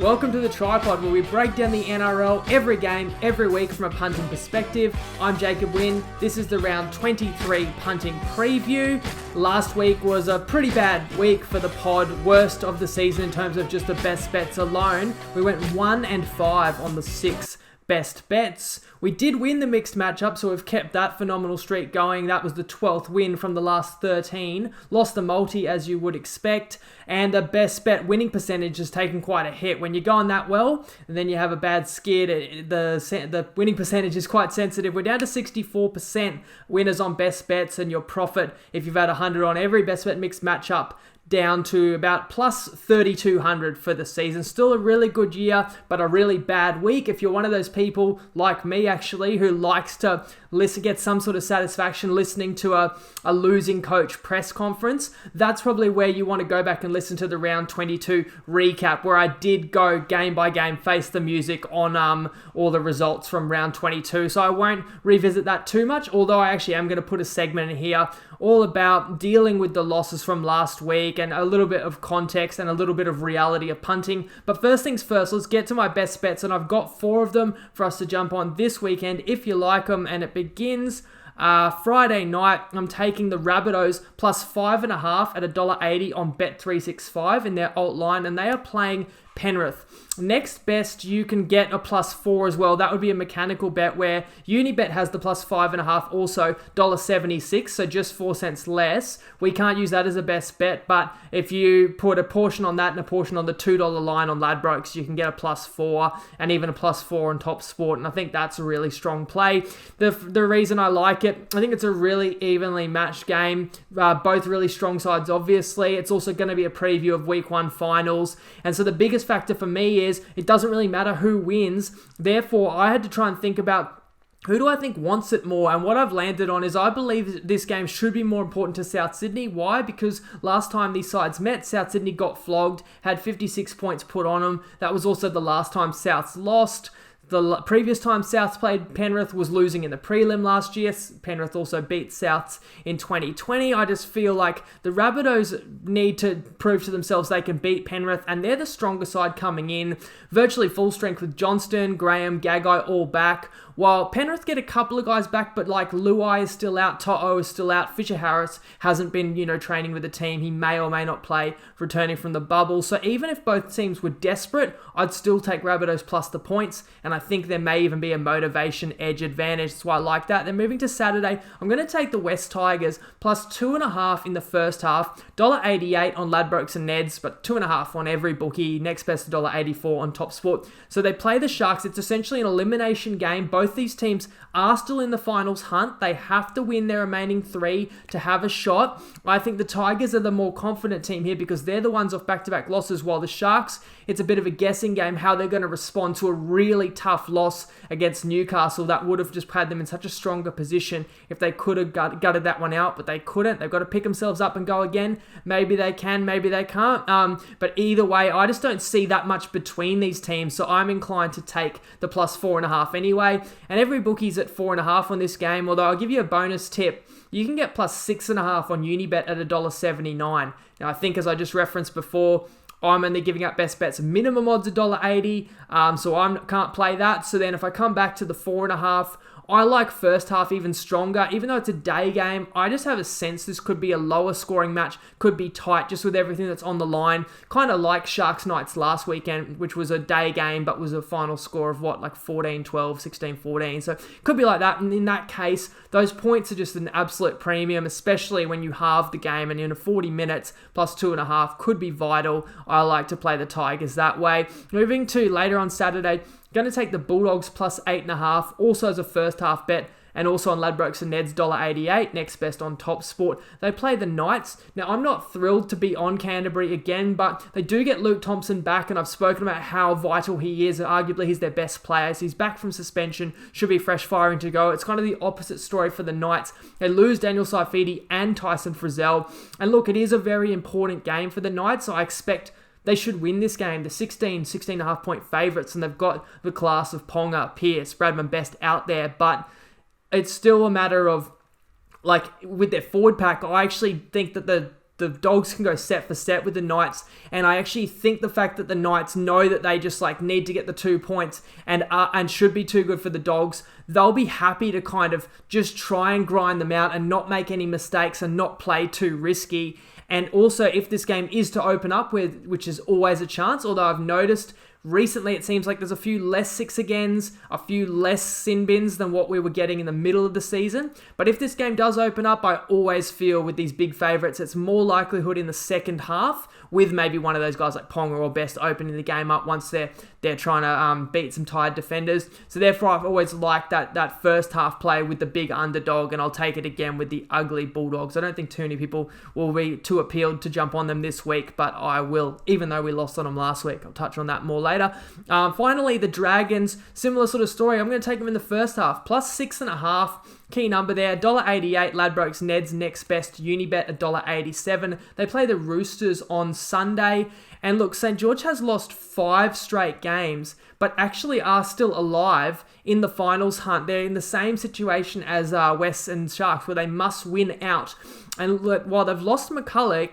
Welcome to the Tripod, where we break down the NRL every game, every week from a punting perspective. I'm Jacob Wynn. This is the round 23 punting preview. Last week was a pretty bad week for the pod, worst of the season in terms of just the best bets alone. We went 1-5 on the 6 best bets. We did win the mixed matchup, so we've kept that phenomenal streak going. That was the 12th win from the last 13. Lost the multi, as you would expect, and the best bet winning percentage has taken quite a hit. When you're going that well, and then you have a bad skid, the winning percentage is quite sensitive. We're down to 64% winners on best bets, and your profit, if you've had 100 on every best bet mixed matchup, down to about plus 3,200 for the season. Still a really good year, but a really bad week. If you're one of those people like me, actually, who likes to get some sort of satisfaction listening to a losing coach press conference, that's probably where you want to go back and listen to the round 22 recap, where I did go game by game, face the music on all the results from round 22. So I won't revisit that too much, although I actually am going to put a segment in here all about dealing with the losses from last week and a little bit of context and a little bit of reality of punting. But first things first, let's get to my best bets, and I've got 4 of them for us to jump on this weekend if you like them, and it begins Friday night. I'm taking the Rabbitohs plus 5.5 at $1.80 on Bet365 in their alt line, and they are playing Penrith. Next best, you can get a plus 4 as well. That would be a mechanical bet where Unibet has the plus 5.5, also $1.76, so just 4 cents less. We can't use that as a best bet, but if you put a portion on that and a portion on the $2 line on Ladbrokes, you can get a plus 4 and even a plus 4 on Top Sport, and I think that's a really strong play. The reason I like it, I think it's a really evenly matched game. Both really strong sides, obviously. It's also going to be a preview of Week 1 finals, and so the biggest factor for me is it doesn't really matter who wins. Therefore, I had to try and think about who do I think wants it more, and what I've landed on is I believe this game should be more important to South Sydney. Why? Because last time these sides met, South Sydney got flogged, had 56 points put on them. That was also the last time Souths lost. The previous time Souths played Penrith was losing in the prelim last year. Penrith also beat Souths in 2020. I just feel like the Rabbitohs need to prove to themselves they can beat Penrith, and they're the stronger side coming in. Virtually full strength with Johnston, Graham, Gagai all back. While Penrith get a couple of guys back, but like Luai is still out, To'o is still out, Fisher Harris hasn't been, training with the team. He may or may not play, returning from the bubble. So even if both teams were desperate, I'd still take Rabbitohs plus the points, and I think there may even be a motivation edge advantage. That's why I like that. Then moving to Saturday, I'm going to take the West Tigers plus 2.5 in the first half, $1.88 on Ladbrokes and Neds, but 2.5 on every bookie. Next best $1.84 on Top Sport. So they play the Sharks. It's essentially an elimination game. Both these teams are still in the finals hunt. They have to win their remaining 3 to have a shot. I think the Tigers are the more confident team here because they're the ones off back-to-back losses, while the Sharks, it's a bit of a guessing game how they're going to respond to a really tough loss against Newcastle that would have just had them in such a stronger position if they could have gutted that one out, but they couldn't. They've got to pick themselves up and go again. Maybe they can, maybe they can't. But either way, I just don't see that much between these teams, so I'm inclined to take the plus 4.5 anyway. And every bookie's at 4.5 on this game, although I'll give you a bonus tip. You can get plus 6.5 on Unibet at $1.79. Now, I think as I just referenced before, I'm only giving out best bets minimum odds $1.80, so I can't play that. So then if I come back to the 4.5, I like first half even stronger. Even though it's a day game, I just have a sense this could be a lower scoring match, could be tight just with everything that's on the line. Kind of like Sharks Knights last weekend, which was a day game, but was a final score of 14-12, 16-14. So it could be like that. And in that case, those points are just an absolute premium, especially when you halve the game and in 40 minutes plus 2.5 could be vital. I like to play the Tigers that way. Moving to later on Saturday, going to take the Bulldogs plus 8.5, also as a first half bet, and also on Ladbrokes and Neds $1.88, next best on Top Sport. They play the Knights. Now, I'm not thrilled to be on Canterbury again, but they do get Luke Thompson back, and I've spoken about how vital he is, and arguably he's their best player. So he's back from suspension, should be fresh firing to go. It's kind of the opposite story for the Knights. They lose Daniel Saifidi and Tyson Frizzell, and look, it is a very important game for the Knights, so I expect they should win this game. The 16.5 point favourites, and they've got the class of Ponga, Pearce, Bradman Best out there, but it's still a matter of, with their forward pack, I actually think that the the dogs can go set for set with the Knights, and I actually think the fact that the Knights know that they just like need to get the 2 points and should be too good for the dogs, they'll be happy to kind of just try and grind them out and not make any mistakes and not play too risky. And also, if this game is to open up, which is always a chance, although I've noticed recently it seems like there's a few less 6 agains, a few less sin bins than what we were getting in the middle of the season. But if this game does open up, I always feel with these big favourites, it's more likelihood in the second half with maybe one of those guys like Ponga or Best opening the game up once they're trying to beat some tired defenders. So therefore, I've always liked that first half play with the big underdog, and I'll take it again with the ugly Bulldogs. I don't think too many people will be too appealed to jump on them this week, but I will, even though we lost on them last week. I'll touch on that more later. Finally, the Dragons, similar sort of story. I'm going to take them in the first half, plus 6.5. Key number there, $1.88, Ladbrokes Ned's next best Unibet, $1.87. They play the Roosters on Sunday. And look, St. George has lost 5 straight games, but actually are still alive in the finals hunt. They're in the same situation as West and Sharks, where they must win out. And look, while they've lost McCulloch,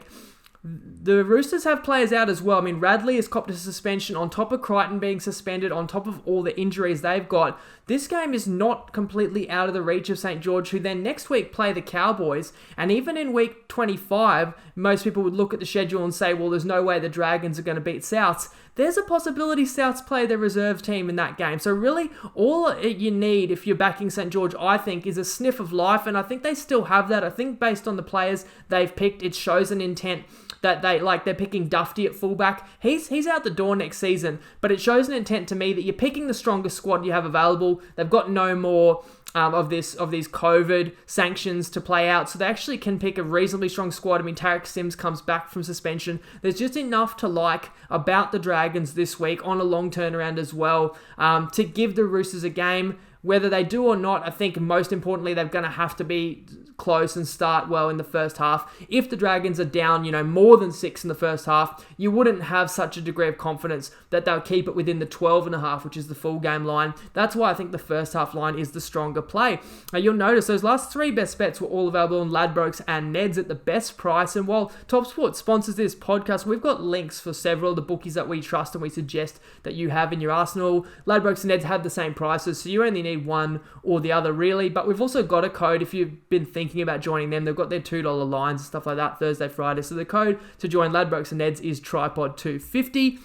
the Roosters have players out as well. I mean, Radley has copped a suspension on top of Crichton being suspended, on top of all the injuries they've got. This game is not completely out of the reach of St. George, who then next week play the Cowboys. And even in week 25, most people would look at the schedule and say, well, there's no way the Dragons are going to beat Souths. There's a possibility Souths play their reserve team in that game. So really, all you need if you're backing St. George, I think, is a sniff of life. And I think they still have that. I think based on the players they've picked, it shows an intent that they're picking Dufty at fullback. He's out the door next season, but it shows an intent to me that you're picking the strongest squad you have available. They've got no more of these COVID sanctions to play out, so they actually can pick a reasonably strong squad. I mean, Tarek Sims comes back from suspension. There's just enough to like about the Dragons this week on a long turnaround as well, to give the Roosters a game. Whether they do or not, I think most importantly, they're going to have to be close and start well in the first half. If the Dragons are down, more than 6 in the first half, you wouldn't have such a degree of confidence that they'll keep it within the 12.5, which is the full game line. That's why I think the first half line is the stronger play. Now, you'll notice those last 3 best bets were all available on Ladbrokes and Neds at the best price. And while TopSport sponsors this podcast, we've got links for several of the bookies that we trust and we suggest that you have in your arsenal. Ladbrokes and Neds have the same prices, so you only need one or the other really. But we've also got a code if you've been thinking about joining them. They've got their $2 lines and stuff like that Thursday, Friday. So the code to join Ladbrokes and Neds is Tripod250.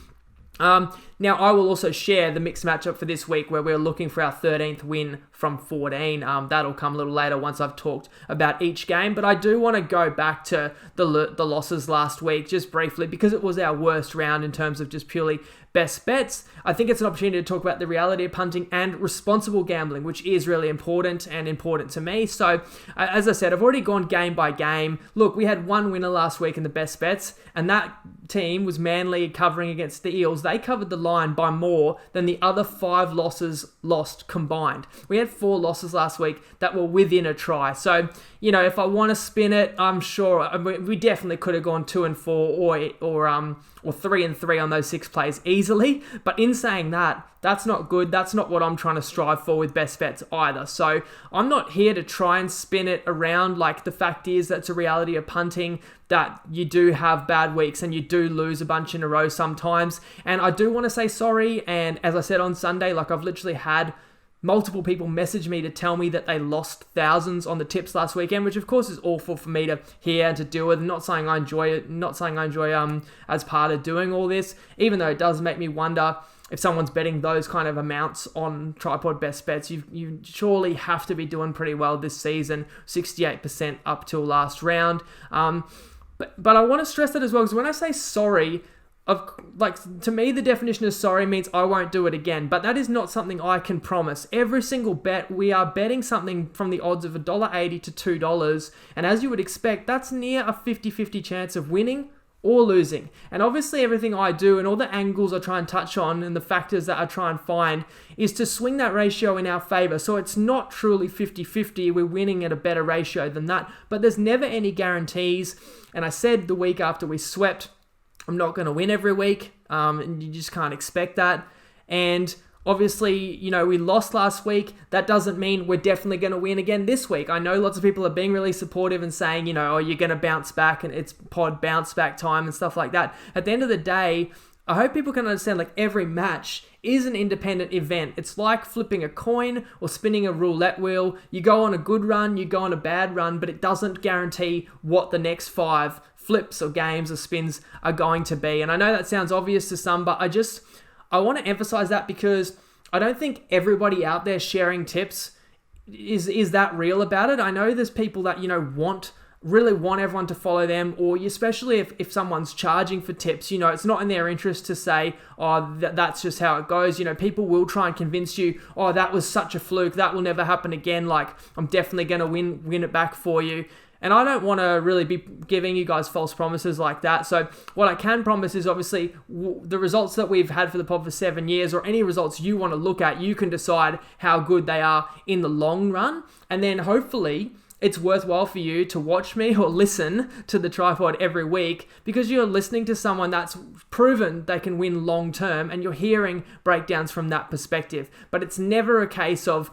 Now, I will also share the mixed matchup for this week where we're looking for our 13th win from 14. That'll come a little later once I've talked about each game. But I do want to go back to the losses last week just briefly because it was our worst round in terms of just purely best bets. I think it's an opportunity to talk about the reality of punting and responsible gambling, which is really important and important to me. So, as I said, I've already gone game by game. Look, we had one winner last week in the best bets, and that team was Manly covering against the Eels. They covered the line by more than the other 5 losses lost combined. We had 4 losses last week that were within a try. So, if I want to spin it, I'm sure we definitely could have gone 2 and 4 or 3 and 3 on those 6 plays easily. But in saying that, that's not good. That's not what I'm trying to strive for with best bets either. So I'm not here to try and spin it around. Like, the fact is that's a reality of punting, that you do have bad weeks and you do lose a bunch in a row sometimes. And I do want to say sorry. And as I said on Sunday, like, I've literally had multiple people message me to tell me that they lost thousands on the tips last weekend, which of course is awful for me to hear and to deal with. Not saying I enjoy it, as part of doing all this, even though it does make me wonder if someone's betting those kind of amounts on Tripod best bets. You surely have to be doing pretty well this season, 68% up till last round. But I want to stress that as well, because when I say sorry, to me, the definition of sorry means I won't do it again, but that is not something I can promise. Every single bet, we are betting something from the odds of $1.80 to $2, and as you would expect, that's near a 50-50 chance of winning or losing. And obviously everything I do and all the angles I try and touch on and the factors that I try and find is to swing that ratio in our favor. So it's not truly 50-50, we're winning at a better ratio than that, but there's never any guarantees. And I said the week after we swept, I'm not going to win every week, and you just can't expect that. And Obviously, you know, we lost last week. That doesn't mean we're definitely going to win again this week. I know lots of people are being really supportive and saying, you know, oh, you're going to bounce back and it's pod bounce back time and stuff like that. At the end of the day, I hope people can understand, like, every match is an independent event. It's like flipping a coin or spinning a roulette wheel. You go on a good run, you go on a bad run, but it doesn't guarantee what the next 5 flips or games or spins are going to be. And I know that sounds obvious to some, but I want to emphasize that because I don't think everybody out there sharing tips is that real about it. I know there's people that, you know, really want everyone to follow them, or especially if someone's charging for tips, you know, it's not in their interest to say, oh, that's just how it goes. You know, people will try and convince you, oh, that was such a fluke, that will never happen again, like, I'm definitely going to win it back for you. And I don't want to really be giving you guys false promises like that. So what I can promise is, obviously, the results that we've had for the pod for 7 years, or any results you want to look at, you can decide how good they are in the long run. And then hopefully it's worthwhile for you to watch me or listen to the tripod every week, because you're listening to someone that's proven they can win long term, and you're hearing breakdowns from that perspective. But it's never a case of,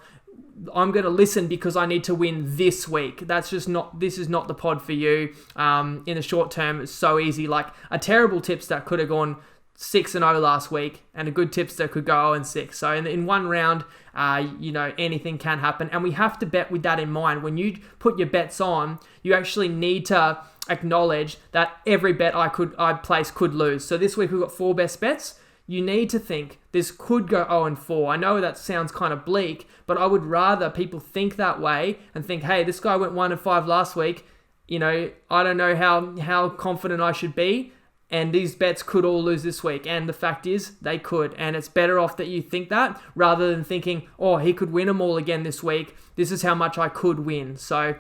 I'm going to listen because I need to win this week. This is not the pod for you. In the short term, it's so easy. Like, a terrible tipster could have gone 6-0 last week, and a good tipster could go 0-6. So in one round, you know, anything can happen. And we have to bet with that in mind. When you put your bets on, you actually need to acknowledge that every bet I place could lose. So this week we've got 4 best bets. You need to think this could go 0-4. I know that sounds kind of bleak, but I would rather people think that way and think, hey, this guy went 1-5 last week. You know, I don't know how confident I should be, and these bets could all lose this week. And the fact is, they could. And it's better off that you think that rather than thinking, oh, he could win them all again this week. This is how much I could win. So,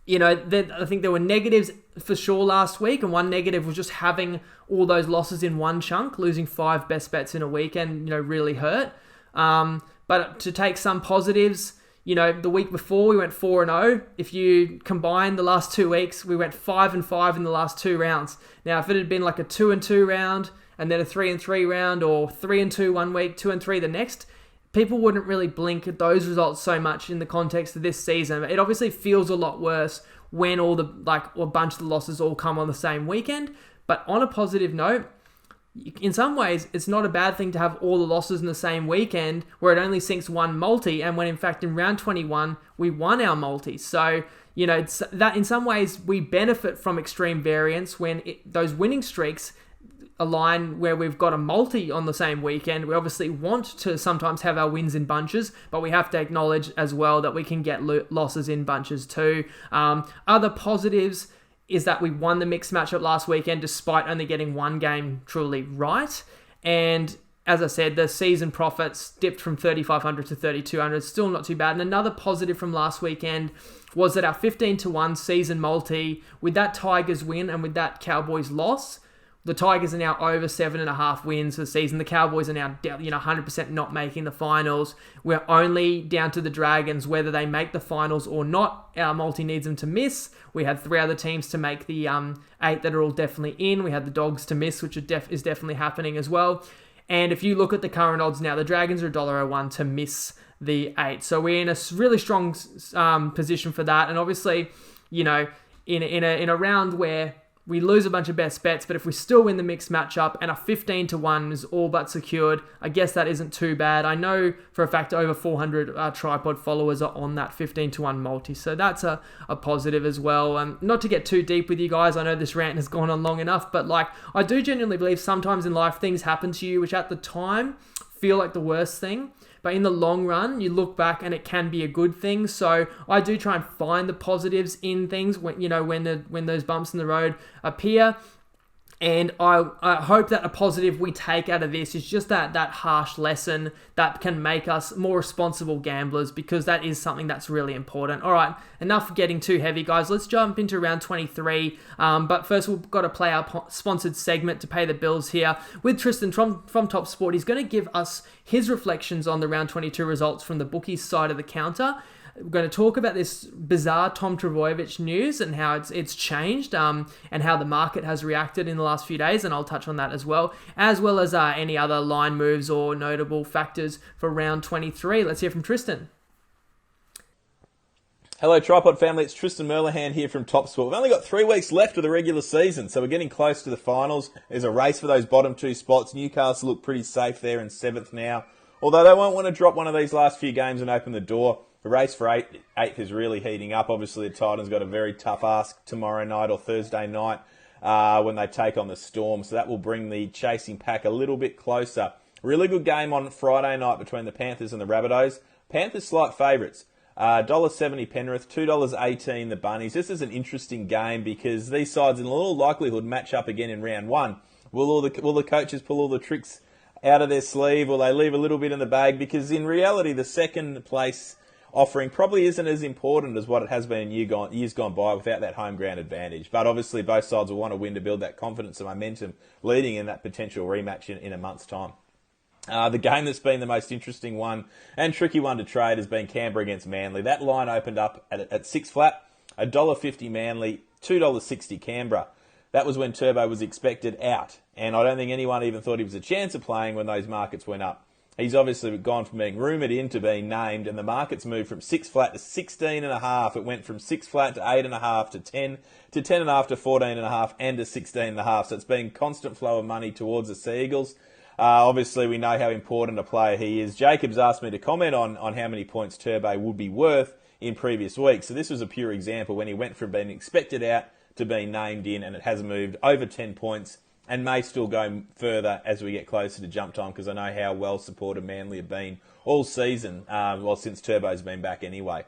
you know, I think there were negatives for sure last week, and one negative was just having all those losses in one chunk, losing 5 best bets in a weekend, you know, really hurt. But to take some positives, you know, the week before we went 4-0. If you combine the last 2 weeks, we went 5-5 in the last 2 rounds. Now, if it had been like a 2-2 round and then a 3-3 round, or 3-2 one week, 2-3 the next, people wouldn't really blink at those results so much in the context of this season. It obviously feels a lot worse when a bunch of the losses all come on the same weekend. But on a positive note, in some ways, it's not a bad thing to have all the losses in the same weekend where it only sinks 1 multi, and when in fact in round 21, we won our multi. So, you know, it's that in some ways we benefit from extreme variance when those winning streaks align where we've got a multi on the same weekend. We obviously want to sometimes have our wins in bunches, but we have to acknowledge as well that we can get losses in bunches too. Other positives is that we won the mixed matchup last weekend despite only getting 1 game truly right. And as I said, the season profits dipped from 3,500 to 3,200. Still not too bad. And another positive from last weekend was that our 15-1 season multi, with that Tigers win and with that Cowboys loss, the Tigers are now over 7.5 wins for the season. The Cowboys are now 100% not making the finals. We're only down to the Dragons, whether they make the finals or not. Our multi needs them to miss. We had 3 other teams to make the 8 that are all definitely in. We had the Dogs to miss, which is definitely happening as well. And if you look at the current odds now, the Dragons are $1.01 to miss the 8. So we're in a really strong position for that. And obviously, you know, in a round where we lose a bunch of best bets, but if we still win the mixed matchup and a 15-1 is all but secured, I guess that isn't too bad. I know for a fact over 400 tripod followers are on that 15-1 multi, so that's a positive as well. Not to get too deep with you guys, I know this rant has gone on long enough, but like, I do genuinely believe sometimes in life things happen to you which at the time feel like the worst thing, but in the long run, you look back and it can be a good thing. So I do try and find the positives in things when, you know, when those bumps in the road appear. And I hope that a positive we take out of this is just that harsh lesson that can make us more responsible gamblers, because that is something that's really important. All right, enough getting too heavy, guys. Let's jump into round 23. But first, we've got to play our sponsored segment to pay the bills here with Tristan from Top Sport. He's going to give us his reflections on the round 22 results from the bookies side of the counter. We're going to talk about this bizarre Tom Trbojevic news and how it's changed and how the market has reacted in the last few days, and I'll touch on that as well as any other line moves or notable factors for round 23. Let's hear from Tristan. Hello Tripod family, it's Tristan Merlihan here from Top Sport. We've only got 3 weeks left of the regular season, so we're getting close to the finals. There's a race for those bottom 2 spots. Newcastle look pretty safe there in 7th now, although they won't want to drop one of these last few games and open the door. The race for 8th is really heating up. Obviously the Titans got a very tough ask tomorrow night or Thursday night when they take on the Storm, so that will bring the chasing pack a little bit closer. Really good game on Friday night between the Panthers and the Rabbitohs. Panthers slight favourites. $1.70 Penrith, $2.18 the Bunnies. This is an interesting game because these sides in all likelihood match up again in round 1. Will the coaches pull all the tricks out of their sleeve? Will they leave a little bit in the bag? Because in reality, the second place offering probably isn't as important as what it has been in years gone by without that home ground advantage. But obviously both sides will want to win to build that confidence and momentum leading in that potential rematch in a month's time. The game that's been the most interesting one and tricky one to trade has been Canberra against Manly. That line opened up at 6 flat, $1.50 Manly, $2.60 Canberra. That was when Turbo was expected out, and I don't think anyone even thought he was a chance of playing when those markets went up. He's obviously gone from being rumoured in to being named, and the markets moved from 6 flat to 16.5. It went from 6 flat to 8.5 to 10 to 10.5 to 14.5 and to 16.5. So it's been constant flow of money towards the Sea Eagles. Obviously, we know how important a player he is. Jacob's asked me to comment on how many points Turbo would be worth in previous weeks. So this was a pure example when he went from being expected out to being named in, and it has moved over 10 points and may still go further as we get closer to jump time, because I know how well supported Manly have been all season, since Turbo's been back anyway.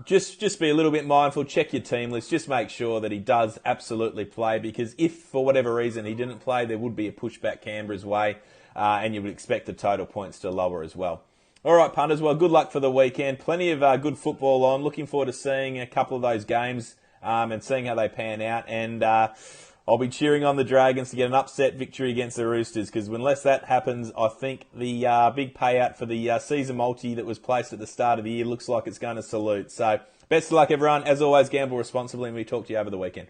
Just be a little bit mindful, check your team list, just make sure that he does absolutely play, because if for whatever reason he didn't play, there would be a pushback Canberra's way, and you would expect the total points to lower as well. All right, punters, well, good luck for the weekend. Plenty of good football on. Looking forward to seeing a couple of those games and seeing how they pan out, and I'll be cheering on the Dragons to get an upset victory against the Roosters, because unless that happens, I think the big payout for the season multi that was placed at the start of the year looks like it's going to salute. So best of luck, everyone. As always, gamble responsibly, and we talk to you over the weekend.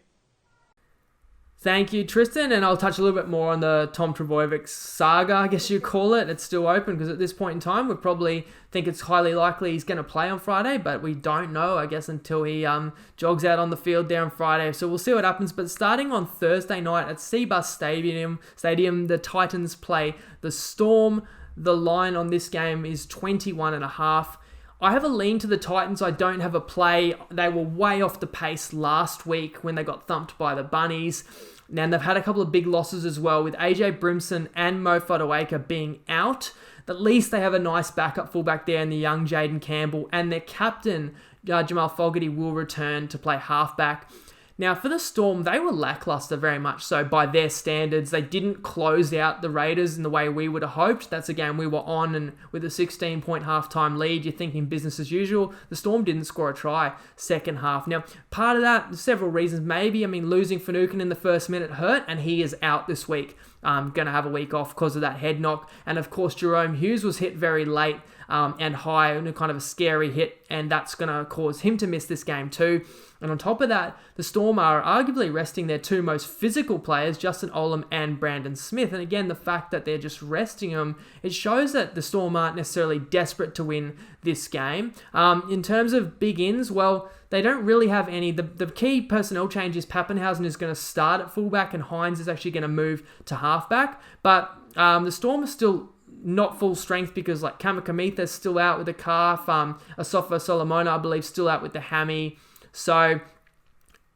Thank you, Tristan, and I'll touch a little bit more on the Tom Trbojevic saga, I guess you call it. It's still open because at this point in time, we probably think it's highly likely he's going to play on Friday, but we don't know, I guess, until he jogs out on the field there on Friday. So we'll see what happens. But starting on Thursday night at Seabus Stadium, the Titans play the Storm. The line on this game is 21.5. I have a lean to the Titans. I don't have a play. They were way off the pace last week when they got thumped by the Bunnies. Now, they've had a couple of big losses as well, with AJ Brimson and Mo Fotuaika being out. At least they have a nice backup fullback there in the young Jaden Campbell, and their captain, Jamal Fogarty, will return to play halfback. Now, for the Storm, they were lackluster very much so by their standards. They didn't close out the Raiders in the way we would have hoped. That's a game we were on, and with a 16-point halftime lead, you're thinking business as usual. The Storm didn't score a try second half. Now, part of that, several reasons maybe. Losing Finucane in the first minute hurt, and he is out this week. Going to have a week off because of that head knock. And of course, Jerome Hughes was hit very late and high, and kind of a scary hit, and that's going to cause him to miss this game too. And on top of that, the Storm are arguably resting their two most physical players, Justin Olam and Brandon Smith. And again, the fact that they're just resting them, it shows that the Storm aren't necessarily desperate to win this game. In terms of big ins, well, they don't really have any. The key personnel change is Pappenhausen is going to start at fullback, and Hines is actually going to move to halfback. But the Storm are still not full strength because like Kamikamitha's still out with the calf. Asafa Solomona, I believe, still out with the hammy. So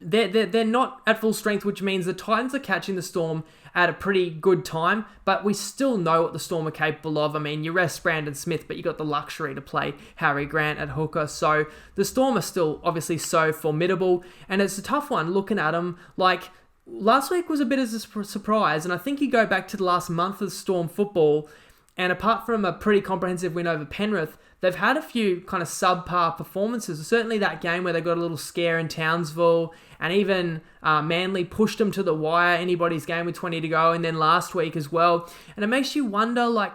they're not at full strength, which means the Titans are catching the Storm at a pretty good time, but we still know what the Storm are capable of. You rest Brandon Smith, but you got the luxury to play Harry Grant at hooker. So the Storm are still obviously so formidable, and it's a tough one looking at them. Like, last week was a bit of a surprise, and I think you go back to the last month of Storm football, and apart from a pretty comprehensive win over Penrith, they've had a few kind of subpar performances. Certainly that game where they got a little scare in Townsville, and even Manly pushed them to the wire, anybody's game with 20 to go, and then last week as well. And it makes you wonder, like,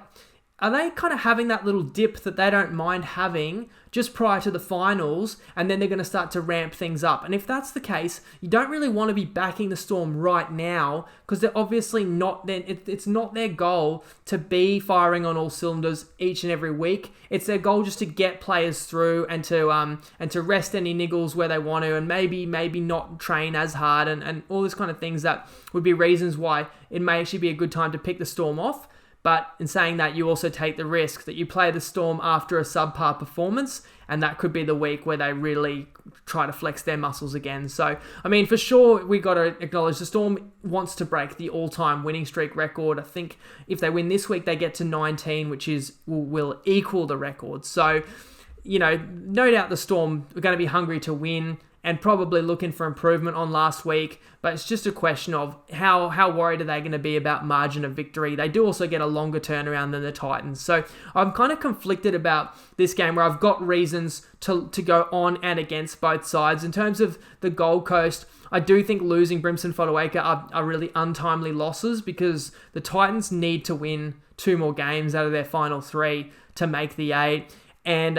are they kind of having that little dip that they don't mind having just prior to the finals, and then they're going to start to ramp things up? And if that's the case, you don't really want to be backing the Storm right now, because they're obviously not. It's not their goal to be firing on all cylinders each and every week. It's their goal just to get players through and to rest any niggles where they want to, and maybe not train as hard and all this kind of things that would be reasons why it may actually be a good time to pick the Storm off. But in saying that, you also take the risk that you play the Storm after a subpar performance, and that could be the week where they really try to flex their muscles again. So, I mean, for sure, we got to acknowledge the Storm wants to break the all-time winning streak record. I think if they win this week, they get to 19, which will equal the record. So, no doubt the Storm are going to be hungry to win and probably looking for improvement on last week. But it's just a question of how worried are they going to be about margin of victory. They do also get a longer turnaround than the Titans. So I'm kind of conflicted about this game, where I've got reasons to go on and against both sides. In terms of the Gold Coast, I do think losing Brimson Fotuaika are really untimely losses, because the Titans need to win 2 more games out of their final 3 to make the 8. And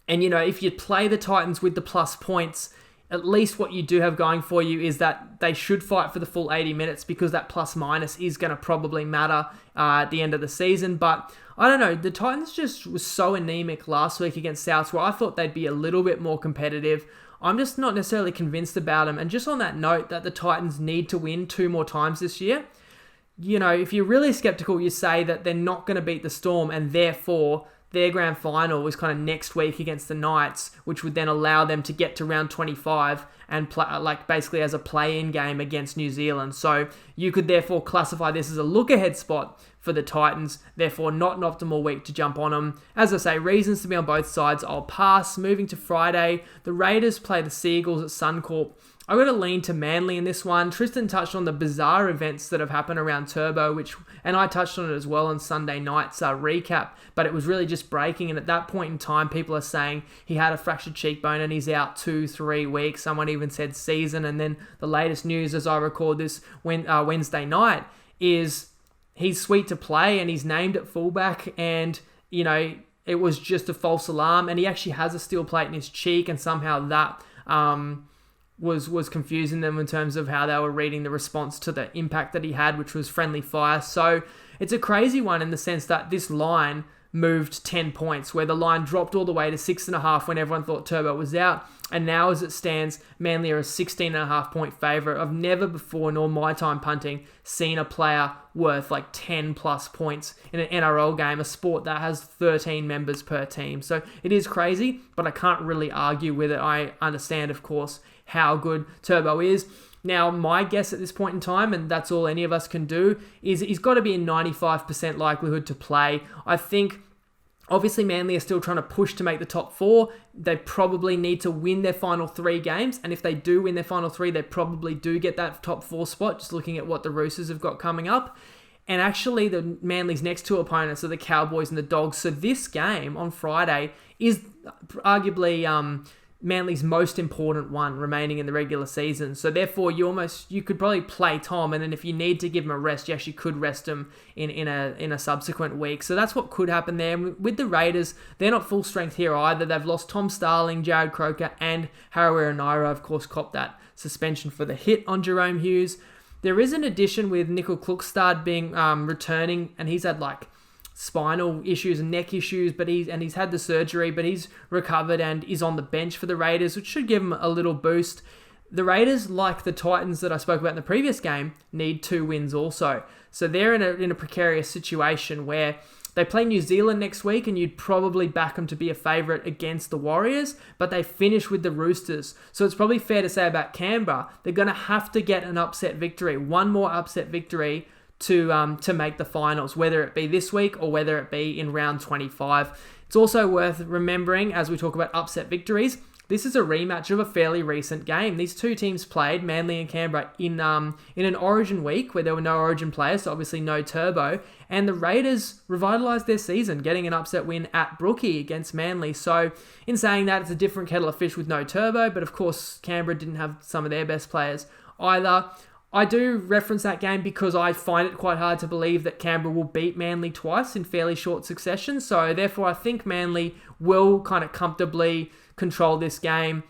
if you play the Titans with the plus points, at least what you do have going for you is that they should fight for the full 80 minutes, because that plus minus is going to probably matter at the end of the season. But I don't know, the Titans just was so anemic last week against Souths, where I thought they'd be a little bit more competitive. I'm just not necessarily convinced about them. And just on that note, that the Titans need to win 2 more times this year. If you're really skeptical, you say that they're not going to beat the Storm, and therefore their grand final was kind of next week against the Knights, which would then allow them to get to round 25 and play, basically as a play-in game against New Zealand. So you could therefore classify this as a look-ahead spot for the Titans, therefore not an optimal week to jump on them. As I say, reasons to be on both sides. I'll pass. Moving to Friday, the Raiders play the Seagulls at Suncorp. I'm going to lean to Manly in this one. Tristan touched on the bizarre events that have happened around Turbo, and I touched on it as well on Sunday night's recap, but it was really just breaking, and at that point in time, people are saying he had a fractured cheekbone and he's out 2-3 weeks. Someone even said season, and then the latest news as I record this Wednesday night is he's sweet to play and he's named at fullback, and, it was just a false alarm, and he actually has a steel plate in his cheek, and somehow that was confusing them in terms of how they were reading the response to the impact that he had, which was friendly fire. So it's a crazy one in the sense that this line moved 10 points, where the line dropped all the way to 6.5 when everyone thought Turbo was out. And now as it stands, Manly are a 16.5 point favourite. I've never before, nor my time punting, seen a player worth 10 plus points in an NRL game, a sport that has 13 members per team. So it is crazy, but I can't really argue with it. I understand, of course, how good Turbo is. Now, my guess at this point in time, and that's all any of us can do, is he's got to be a 95% likelihood to play. I think, obviously, Manly are still trying to push to make the top 4. They probably need to win their final 3 games, and if they do win their final 3, they probably do get that top 4 spot, just looking at what the Roosters have got coming up. And actually, the Manly's next 2 opponents are the Cowboys and the Dogs. So this game on Friday is arguably Manly's most important one remaining in the regular season. So therefore, you could probably play Tom, and then if you need to give him a rest, you actually could rest him in a subsequent week. So that's what could happen there. With the Raiders, they're not full strength here either. They've lost Tom Starling, Jared Croker, and Harawira Naira, of course, copped that suspension for the hit on Jerome Hughes. There is an addition with Nickel Klukstad being returning, and he's had spinal issues and neck issues, but he's had the surgery, but he's recovered and is on the bench for the Raiders, which should give him a little boost. The Raiders, like the Titans that I spoke about in the previous game, need 2 wins also. So they're in a precarious situation where they play New Zealand next week, and you'd probably back them to be a favourite against the Warriors, but they finish with the Roosters. So it's probably fair to say about Canberra, they're going to have to get an upset victory, one more upset victory to make the finals, whether it be this week or whether it be in round 25. It's also worth remembering, as we talk about upset victories, this is a rematch of a fairly recent game. These 2 teams played, Manly and Canberra, in an Origin week where there were no Origin players, so obviously no Turbo, and the Raiders revitalised their season, getting an upset win at Brookie against Manly. So in saying that, it's a different kettle of fish with no Turbo, but of course Canberra didn't have some of their best players either. I do reference that game because I find it quite hard to believe that Canberra will beat Manly twice in fairly short succession. So therefore, I think Manly will kind of comfortably control this game.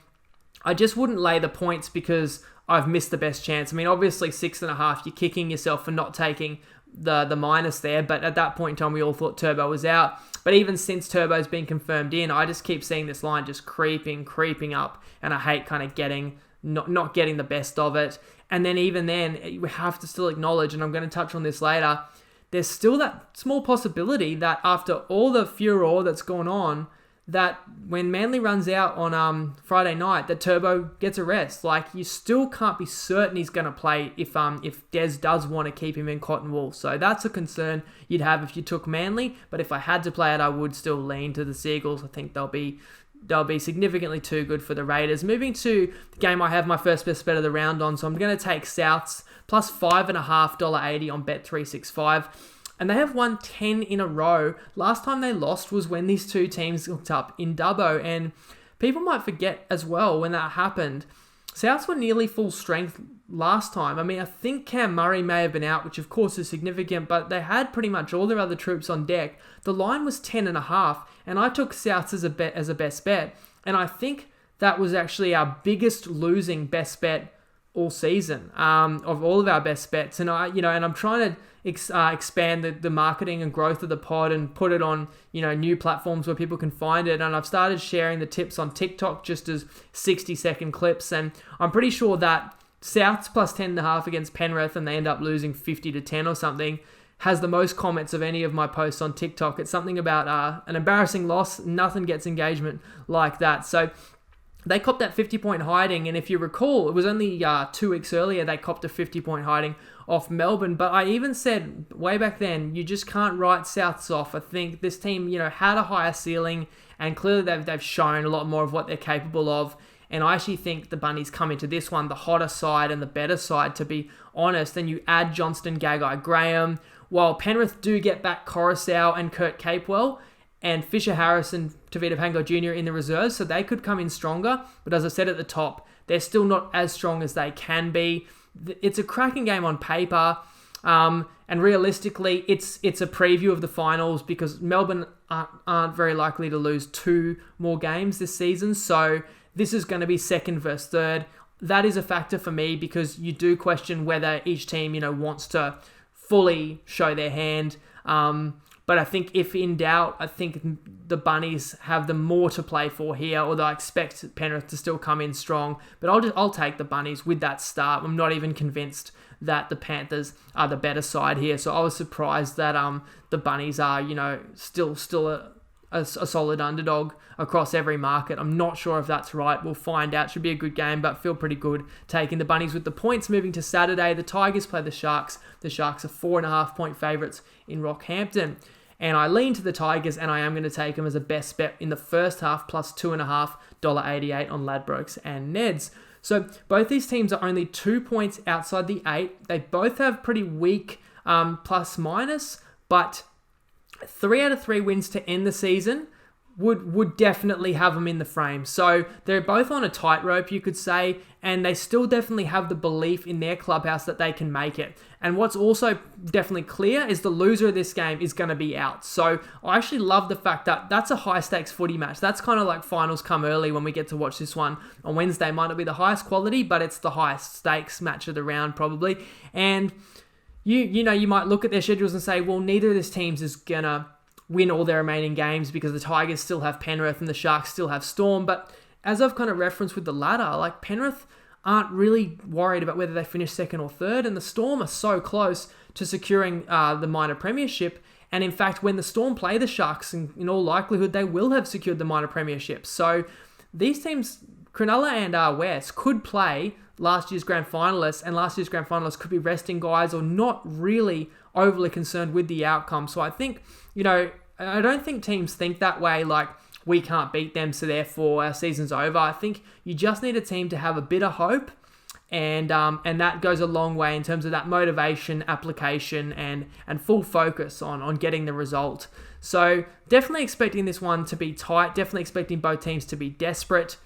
I just wouldn't lay the points because I've missed the best chance. I mean, obviously 6.5, you're kicking yourself for not taking the minus there. But at that point in time, we all thought Turbo was out. But even since Turbo's been confirmed in, I just keep seeing this line just creeping up. And I hate kind of not getting the best of it. And then even then, we have to still acknowledge, and I'm going to touch on this later, there's still that small possibility that after all the furore that's gone on, that when Manly runs out on Friday night, that Turbo gets a rest. Like, you still can't be certain he's going to play if Des does want to keep him in cotton wool. So that's a concern you'd have if you took Manly. But if I had to play it, I would still lean to the Seagulls. I think they'll be significantly too good for the Raiders. Moving to the game I have my first best bet of the round on, so I'm going to take Souths plus $5.5, $1.80 on Bet365. And they have won 10 in a row. Last time they lost was when these two teams hooked up in Dubbo. And people might forget as well when that happened. Souths were nearly full strength last time. I mean, I think Cam Murray may have been out, which of course is significant, but they had pretty much all their other troops on deck. The line was 10.5, and I took Souths as a best bet. And I think that was actually our biggest losing best bet all season of all of our best bets. And I'm trying to expand the marketing and growth of the pod and put it on new platforms where people can find it. And I've started sharing the tips on TikTok just as 60-second clips. And I'm pretty sure that Souths plus 10.5 against Penrith, and they end up losing 50-10 or something, has the most comments of any of my posts on TikTok. It's something about an embarrassing loss. Nothing gets engagement like that. So they copped that 50-point hiding, and if you recall, it was only 2 weeks earlier they copped a 50-point hiding off Melbourne. But I even said way back then, you just can't write Souths off. I think this team, had a higher ceiling, and clearly they've shown a lot more of what they're capable of. And I actually think the Bunnies come into this one the hotter side and the better side, to be honest. And you add Johnston, Gagai, Graham, while Penrith do get back Coruscant and Kurt Capewell, and Fisher Harris and Tavita Pango Jr. in the reserves, so they could come in stronger. But as I said at the top, they're still not as strong as they can be. It's a cracking game on paper, and realistically, it's a preview of the finals because Melbourne aren't very likely to lose 2 more games this season, so this is going to be second versus third. That is a factor for me because you do question whether each team, wants to fully show their hand. But I think if in doubt, I think the Bunnies have the more to play for here, although I expect Penrith to still come in strong. But I'll take the Bunnies with that start. I'm not even convinced that the Panthers are the better side here. So I was surprised that the Bunnies are, still a solid underdog across every market. I'm not sure if that's right. We'll find out. Should be a good game, but feel pretty good taking the Bunnies with the points. Moving to Saturday, the Tigers play the Sharks. The Sharks are 4.5-point favourites in Rockhampton. And I lean to the Tigers, and I am going to take them as a best bet in the first half, plus $2.5, $1.88 on Ladbrokes and Neds. So both these teams are only 2 points outside the 8. They both have pretty weak plus minus, but 3 out of 3 wins to end the season would definitely have them in the frame. So they're both on a tightrope, you could say, and they still definitely have the belief in their clubhouse that they can make it. And what's also definitely clear is the loser of this game is going to be out. So I actually love the fact that that's a high-stakes footy match. That's kind of like finals come early when we get to watch this one on Wednesday. Might not be the highest quality, but it's the highest stakes match of the round probably. And you might look at their schedules and say, well, neither of these teams is going to win all their remaining games because the Tigers still have Penrith and the Sharks still have Storm. But as I've kind of referenced with the ladder, like Penrith aren't really worried about whether they finish second or third, and the Storm are so close to securing the minor premiership. And in fact, when the Storm play the Sharks, in all likelihood, they will have secured the minor premiership. So these teams, Cronulla and West, could play last year's grand finalists, and last year's grand finalists could be resting guys or not really overly concerned with the outcome. So I think, I don't think teams think that way, like we can't beat them, so therefore our season's over. I think you just need a team to have a bit of hope, and that goes a long way in terms of that motivation, application, and full focus on getting the result. So definitely expecting this one to be tight, definitely expecting both teams to be desperate.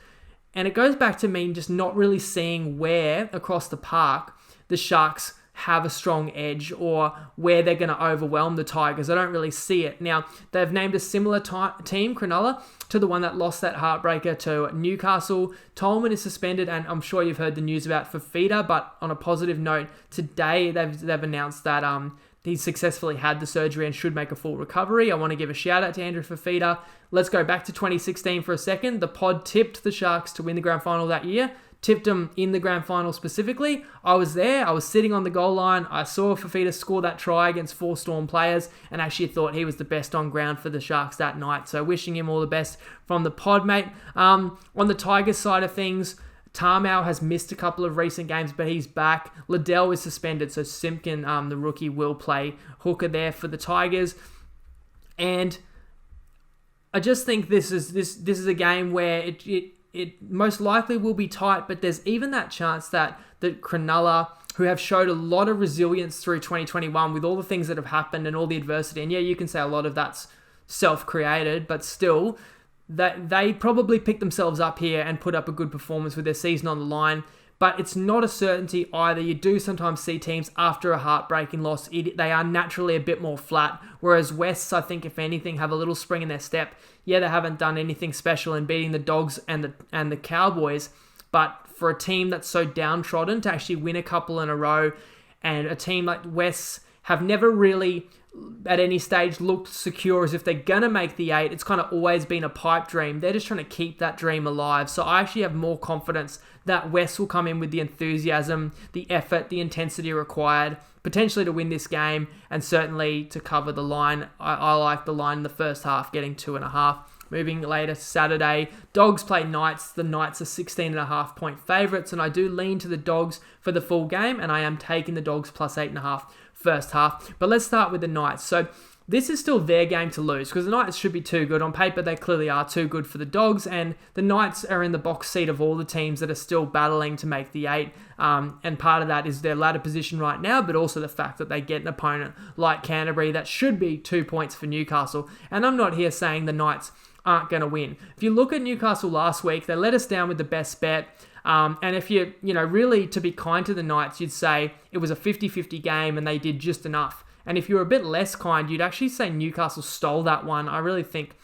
And it goes back to me just not really seeing where across the park the Sharks have a strong edge or where they're going to overwhelm the Tigers. I don't really see it. Now, they've named a similar team, Cronulla, to the one that lost that heartbreaker to Newcastle. Tolman is suspended, and I'm sure you've heard the news about Fafita, but on a positive note, today they've announced that he successfully had the surgery and should make a full recovery. I want to give a shout out to Andrew Fafita. Let's go back to 2016 for a second. The pod tipped the Sharks to win the grand final that year. Tipped them in the grand final specifically. I was there. I was sitting on the goal line. I saw Fafita score that try against 4 Storm players and actually thought he was the best on ground for the Sharks that night. So wishing him all the best from the pod, mate. On the Tigers side of things, Tarmow has missed a couple of recent games, but he's back. Liddell is suspended, so Simpkin, the rookie, will play hooker there for the Tigers. And I just think this is a game where it most likely will be tight, but there's even that chance that Cronulla, who have showed a lot of resilience through 2021 with all the things that have happened and all the adversity, and yeah, you can say a lot of that's self-created, but still, that they probably pick themselves up here and put up a good performance with their season on the line. But it's not a certainty either. You do sometimes see teams after a heartbreaking loss, they are naturally a bit more flat. Whereas Wests, I think, if anything, have a little spring in their step. Yeah, they haven't done anything special in beating the Dogs and the Cowboys. But for a team that's so downtrodden to actually win a couple in a row, and a team like Wests have never really at any stage looked secure as if they're going to make the 8. It's kind of always been a pipe dream. They're just trying to keep that dream alive. So I actually have more confidence that West will come in with the enthusiasm, the effort, the intensity required, potentially to win this game, and certainly to cover the line. I like the line in the first half, getting 2.5. Moving later Saturday, Dogs play Knights. The Knights are 16.5 point favourites, and I do lean to the Dogs for the full game, and I am taking the Dogs plus 8.5 first half. But let's start with the Knights. So this is still their game to lose because the Knights should be too good. On paper, they clearly are too good for the Dogs, and the Knights are in the box seat of all the teams that are still battling to make the 8. And part of that is their ladder position right now, but also the fact that they get an opponent like Canterbury that should be 2 points for Newcastle. And I'm not here saying the Knights aren't going to win. If you look at Newcastle last week, they let us down with the best bet. And if you really, to be kind to the Knights, you'd say it was a 50-50 game and they did just enough. And if you were a bit less kind, you'd actually say Newcastle stole that one. I really think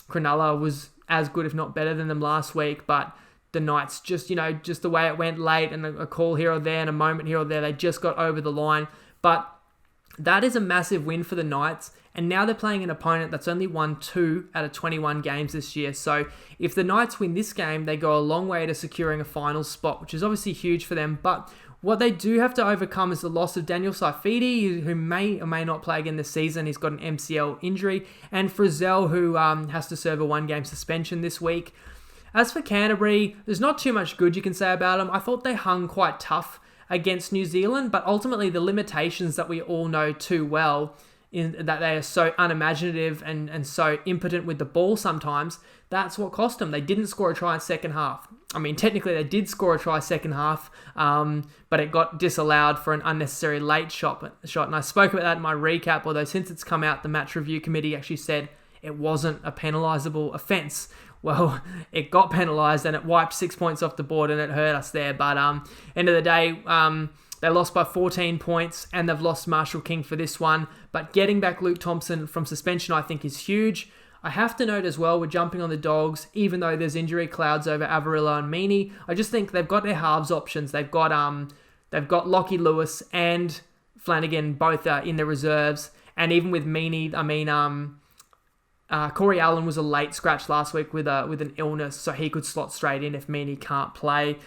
Cronulla was as good, if not better than them last week, but the Knights, just the way it went late and a call here or there and a moment here or there, they just got over the line. But that is a massive win for the Knights. And now they're playing an opponent that's only won 2 out of 21 games this year. So if the Knights win this game, they go a long way to securing a final spot, which is obviously huge for them. But what they do have to overcome is the loss of Daniel Saifidi, who may or may not play again this season. He's got an MCL injury. And Frizzell, who has to serve a 1-game suspension this week. As for Canterbury, there's not too much good you can say about them. I thought they hung quite tough against New Zealand, but ultimately the limitations that we all know too well, in that they are so unimaginative and so impotent with the ball sometimes, that's what cost them. They didn't score a try in second half. I mean, technically they did score a try second half, but it got disallowed for an unnecessary late shot. And I spoke about that in my recap, although since it's come out, the match review committee actually said it wasn't a penalisable offence. Well, it got penalised and it wiped 6 points off the board and it hurt us there. But end of the day, they lost by 14 points and they've lost Marshall King for this one. But getting back Luke Thompson from suspension, I think, is huge. I have to note as well, we're jumping on the Dogs, even though there's injury clouds over Avarillo and Meaney. I just think they've got their halves options. They've got Lockie Lewis and Flanagan both in the reserves. And even with Meaney, Corey Allen was a late scratch last week with an illness, so he could slot straight in if Meaney can't play.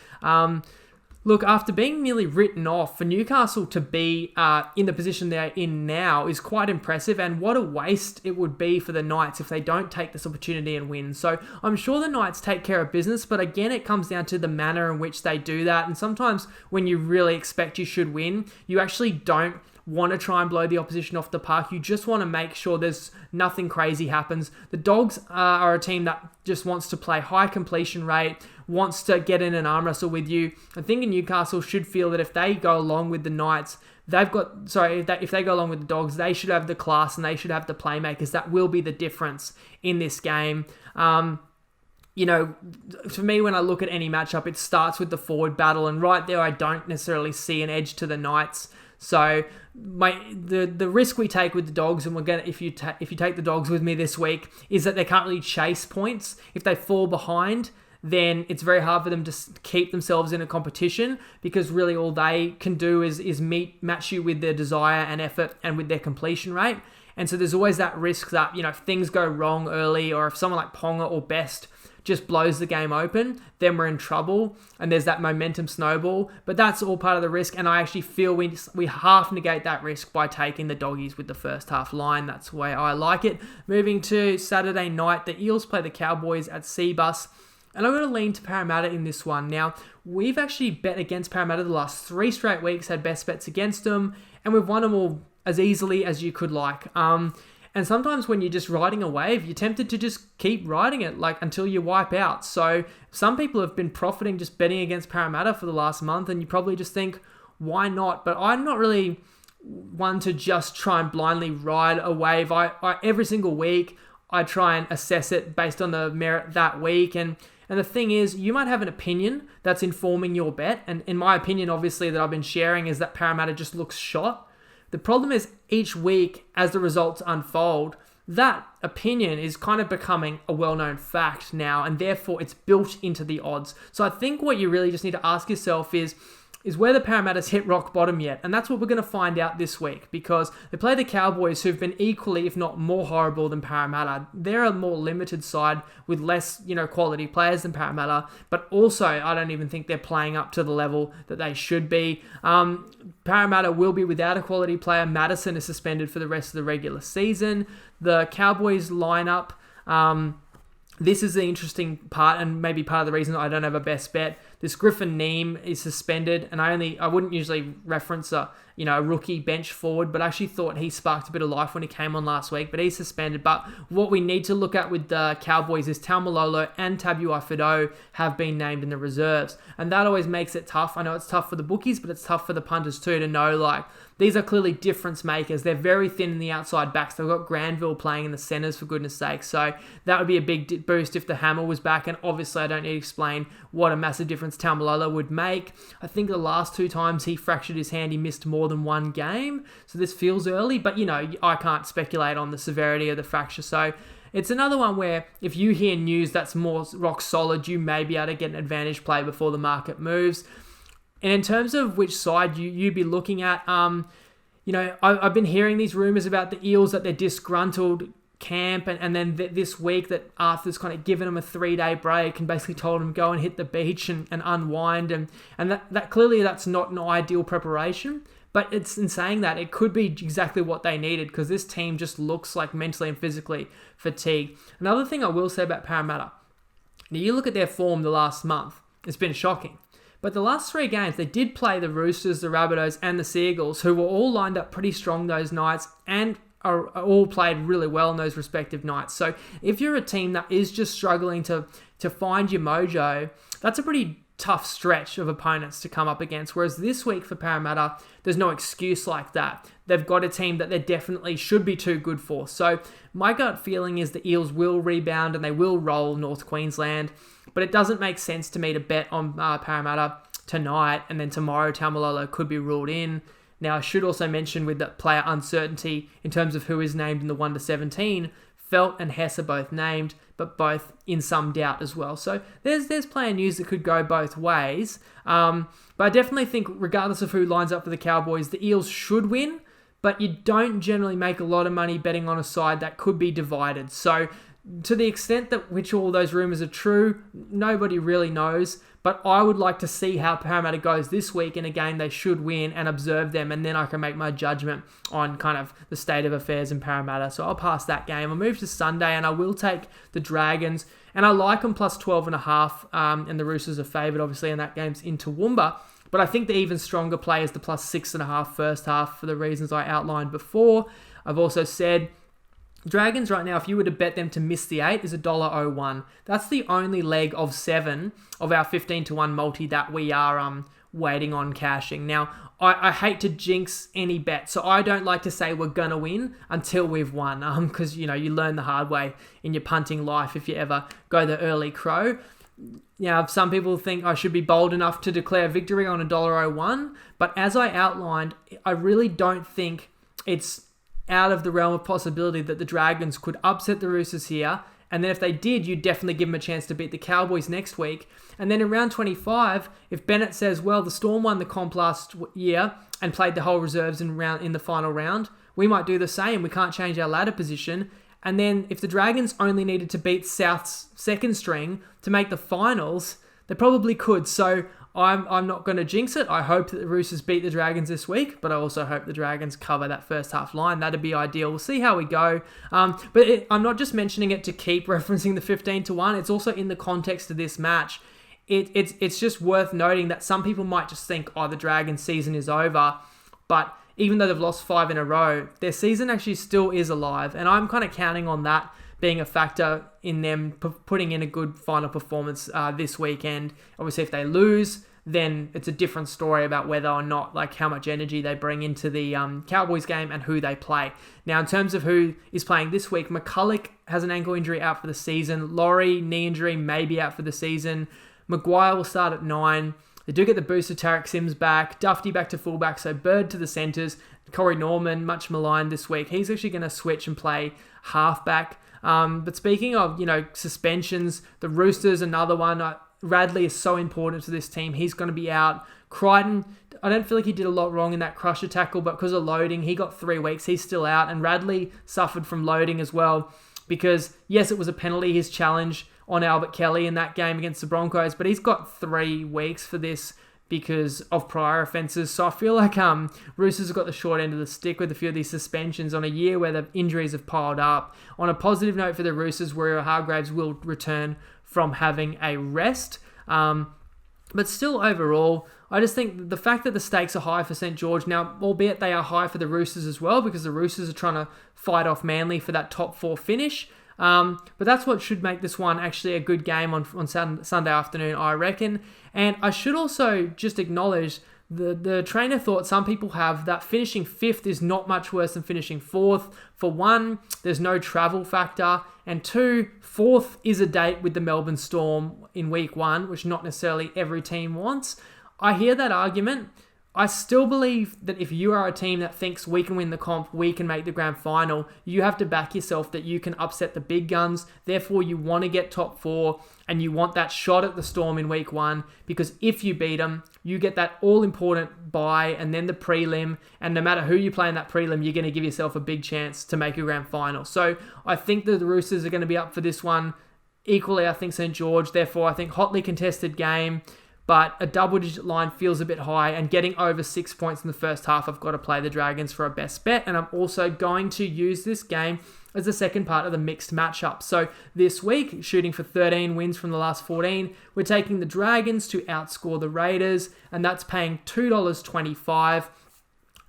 Look, after being nearly written off, for Newcastle to be in the position they're in now is quite impressive, and what a waste it would be for the Knights if they don't take this opportunity and win. So I'm sure the Knights take care of business, but again, it comes down to the manner in which they do that, and sometimes when you really expect you should win, you actually don't want to try and blow the opposition off the park. You just want to make sure there's nothing crazy happens. The Dogs are a team that just wants to play high completion rate, wants to get in an arm wrestle with you. I think Newcastle should feel that if they go along with the Knights, if they go along with the Dogs, they should have the class and they should have the playmakers. That will be the difference in this game. for me, when I look at any matchup, it starts with the forward battle, and right there, I don't necessarily see an edge to the Knights. So the risk we take with the Dogs, and we're gonna if you take the Dogs with me this week, is that they can't really chase points. If they fall behind, then it's very hard for them to keep themselves in a competition, because really all they can do is match you with their desire and effort and with their completion rate. And so there's always that risk that, if things go wrong early, or if someone like Ponga or Best just blows the game open, then we're in trouble, and there's that momentum snowball. But that's all part of the risk, and I actually feel we half negate that risk by taking the Doggies with the first half line. That's the way I like it. Moving to Saturday night, the Eels play the Cowboys at Seabus, and I'm going to lean to Parramatta in this one. Now, we've actually bet against Parramatta the last 3 straight weeks, had best bets against them, and we've won them all as easily as you could like. And sometimes when you're just riding a wave, you're tempted to just keep riding it until you wipe out. So some people have been profiting just betting against Parramatta for the last month, and you probably just think, why not? But I'm not really one to just try and blindly ride a wave. I every single week, I try and assess it based on the merit that week. And the thing is, you might have an opinion that's informing your bet. And in my opinion, obviously, that I've been sharing is that Parramatta just looks shot. The problem is each week, as the results unfold, that opinion is kind of becoming a well-known fact now, and therefore it's built into the odds. So I think what you really just need to ask yourself is whether Parramatta's hit rock bottom yet. And that's what we're going to find out this week, because they play the Cowboys, who've been equally, if not more horrible than Parramatta. They're a more limited side with less, quality players than Parramatta, but also I don't even think they're playing up to the level that they should be. Parramatta will be without a quality player. Madison is suspended for the rest of the regular season. The Cowboys lineup, this is the interesting part, and maybe part of the reason I don't have a best bet. This Griffin Neem is suspended, and I wouldn't usually reference a rookie bench forward, but I actually thought he sparked a bit of life when he came on last week, but he's suspended. But what we need to look at with the Cowboys is Taumalolo and Tabuai-Fidow have been named in the reserves, and that always makes it tough. I know it's tough for the bookies, but it's tough for the punters too to know, these are clearly difference makers. They're very thin in the outside backs. They've got Granville playing in the centres, for goodness sake. So that would be a big boost if the Hammer was back. And obviously, I don't need to explain what a massive difference Taumalolo would make. I think the last 2 times he fractured his hand, he missed more than 1 game. So this feels early. But, I can't speculate on the severity of the fracture. So it's another one where if you hear news that's more rock solid, you may be able to get an advantage play before the market moves. And in terms of which side you'd be looking at, I've been hearing these rumours about the Eels, that they're disgruntled camp, and then this week that Arthur's kind of given them a 3-day break and basically told them go and hit the beach and unwind, and that clearly that's not an ideal preparation. But it's in saying that, it could be exactly what they needed, because this team just looks like mentally and physically fatigued. Another thing I will say about Parramatta, now you look at their form the last month, it's been shocking. But the last 3 games, they did play the Roosters, the Rabbitohs, and the Seagulls, who were all lined up pretty strong those nights and are all played really well in those respective nights. So if you're a team that is just struggling to find your mojo, that's a pretty tough stretch of opponents to come up against. Whereas this week for Parramatta, there's no excuse like that. They've got a team that they definitely should be too good for. So my gut feeling is the Eels will rebound and they will roll North Queensland. But it doesn't make sense to me to bet on Parramatta tonight, and then tomorrow Taumalolo could be ruled in. Now, I should also mention, with the player uncertainty in terms of who is named in the 1-17, Felt and Hess are both named, but both in some doubt as well. So there's player news that could go both ways. But I definitely think, regardless of who lines up for the Cowboys, the Eels should win, but you don't generally make a lot of money betting on a side that could be divided. So to the extent that which all those rumours are true, nobody really knows. But I would like to see how Parramatta goes this week in a game they should win, and observe them, and then I can make my judgment on kind of the state of affairs in Parramatta. So I'll pass that game. I'll move to Sunday, and I will take the Dragons. And I like them plus 12.5, and the Roosters are favoured, obviously, and that game's in Toowoomba. But I think the even stronger play is the plus 6.5 first half, for the reasons I outlined before. I've also said Dragons right now, if you were to bet them to miss the 8, is $1.01. That's the only leg of 7 of our 15-1 multi that we are waiting on cashing. Now, I hate to jinx any bet, so I don't like to say we're going to win until we've won, because, you learn the hard way in your punting life if you ever go the early crow. Now, some people think I should be bold enough to declare victory on $1.01, but as I outlined, I really don't think it's out of the realm of possibility that the Dragons could upset the Roosters here. And then if they did, you'd definitely give them a chance to beat the Cowboys next week. And then in round 25, if Bennett says, well, the Storm won the comp last year and played the whole reserves in the final round, we might do the same. We can't change our ladder position. And then if the Dragons only needed to beat South's second string to make the finals, they probably could. So I'm not going to jinx it. I hope that the Roosters beat the Dragons this week, but I also hope the Dragons cover that first half line. That'd be ideal. We'll see how we go. But I'm not just mentioning it to keep referencing the 15-1. It's also in the context of this match. It's just worth noting that some people might just think, oh, the Dragons season is over. But even though they've lost 5 in a row, their season actually still is alive. And I'm kind of counting on that being a factor in them putting in a good final performance this weekend. Obviously, if they lose, then it's a different story about whether or not, like, how much energy they bring into the Cowboys game and who they play. Now, in terms of who is playing this week, McCulloch has an ankle injury out for the season. Laurie, knee injury, maybe out for the season. Maguire will start at 9. They do get the boost of Tarek Sims back. Dufty back to fullback, so Bird to the centres. Corey Norman, much maligned this week. He's actually going to switch and play halfback. But speaking of, suspensions, the Roosters, another one. Radley is so important to this team. He's going to be out. Crichton, I don't feel like he did a lot wrong in that crusher tackle, but because of loading, he got 3 weeks. He's still out. And Radley suffered from loading as well because, yes, it was a penalty, his challenge on Albert Kelly in that game against the Broncos, but he's got 3 weeks for this because of prior offences. So I feel like Roosters have got the short end of the stick with a few of these suspensions on a year where the injuries have piled up. On a positive note for the Roosters, where Hargraves will return from having a rest. But still, overall, I just think the fact that the stakes are high for St. George now, albeit they are high for the Roosters as well, because the Roosters are trying to fight off Manly for that top 4 finish. But that's what should make this one actually a good game on Sunday afternoon, I reckon. And I should also just acknowledge the trainer thought some people have that finishing 5th is not much worse than finishing 4th. For 1, there's no travel factor. And 2, 4th is a date with the Melbourne Storm in week 1, which not necessarily every team wants. I hear that argument. I still believe that if you are a team that thinks we can win the comp, we can make the grand final, you have to back yourself that you can upset the big guns. Therefore, you want to get top 4 and you want that shot at the Storm in week 1 because if you beat them, you get that all-important bye and then the prelim. And no matter who you play in that prelim, you're going to give yourself a big chance to make a grand final. So I think that the Roosters are going to be up for this one. Equally, I think St. George. Therefore, I think hotly contested game. But a double-digit line feels a bit high, and getting over 6 points in the first half, I've got to play the Dragons for a best bet, and I'm also going to use this game as the second part of the mixed matchup. So this week, shooting for 13 wins from the last 14, we're taking the Dragons to outscore the Raiders, and that's paying $2.25.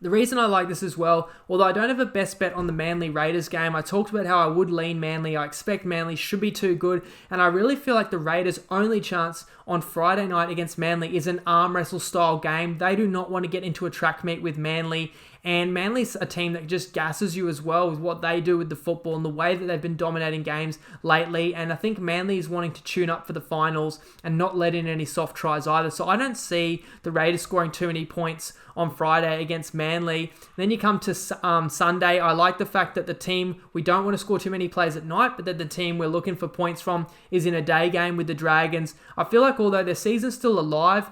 The reason I like this as well, although I don't have a best bet on the Manly Raiders game, I talked about how I would lean Manly. I expect Manly should be too good, and I really feel like the Raiders' only chance on Friday night against Manly is an arm wrestle style game. They do not want to get into a track meet with Manly, and Manly's a team that just gasses you as well with what they do with the football and the way that they've been dominating games lately. And I think Manly is wanting to tune up for the finals and not let in any soft tries either. So I don't see the Raiders scoring too many points on Friday against Manly. Then you come to Sunday. I like the fact that the team, we don't want to score too many plays at night, but that the team we're looking for points from is in a day game with the Dragons. I feel like although their season's still alive,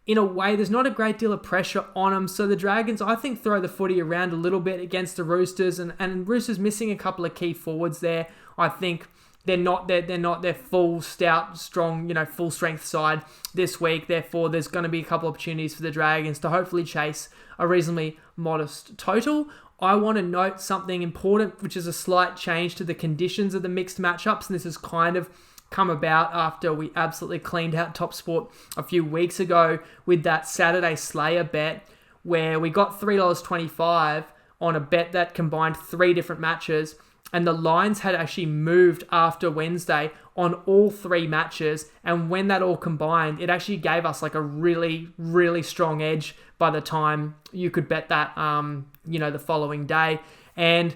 in a way, there's not a great deal of pressure on them. So the Dragons, I think, throw the footy around a little bit against the Roosters, and Roosters missing a couple of key forwards there. I think they're not their full, stout, strong, full strength side this week. Therefore, there's going to be a couple opportunities for the Dragons to hopefully chase a reasonably modest total. I want to note something important, which is a slight change to the conditions of the mixed matchups, and this is kind of come about after we absolutely cleaned out TopSport a few weeks ago with that Saturday Slayer bet where we got $3.25 on a bet that combined 3 different matches. and the lines had actually moved after Wednesday on all 3 matches. And when that all combined, it actually gave us like a really, really strong edge by the time you could bet that, the following day. And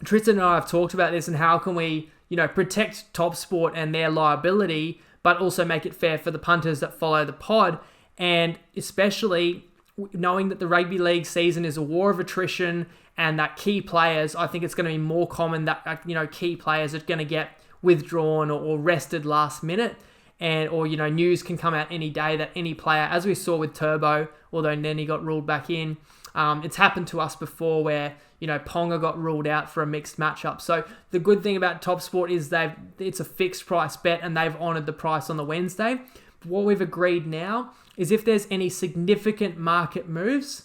Tristan and I have talked about this and how can we, protect TopSport and their liability, but also make it fair for the punters that follow the pod. And especially knowing that the rugby league season is a war of attrition and that key players, I think it's going to be more common that, key players are going to get withdrawn or rested last minute. Or news can come out any day that any player, as we saw with Turbo, although Nenny got ruled back in, it's happened to us before where, Ponga got ruled out for a mixed matchup. So the good thing about TopSport is it's a fixed price bet and they've honoured the price on the Wednesday. What we've agreed now is if there's any significant market moves,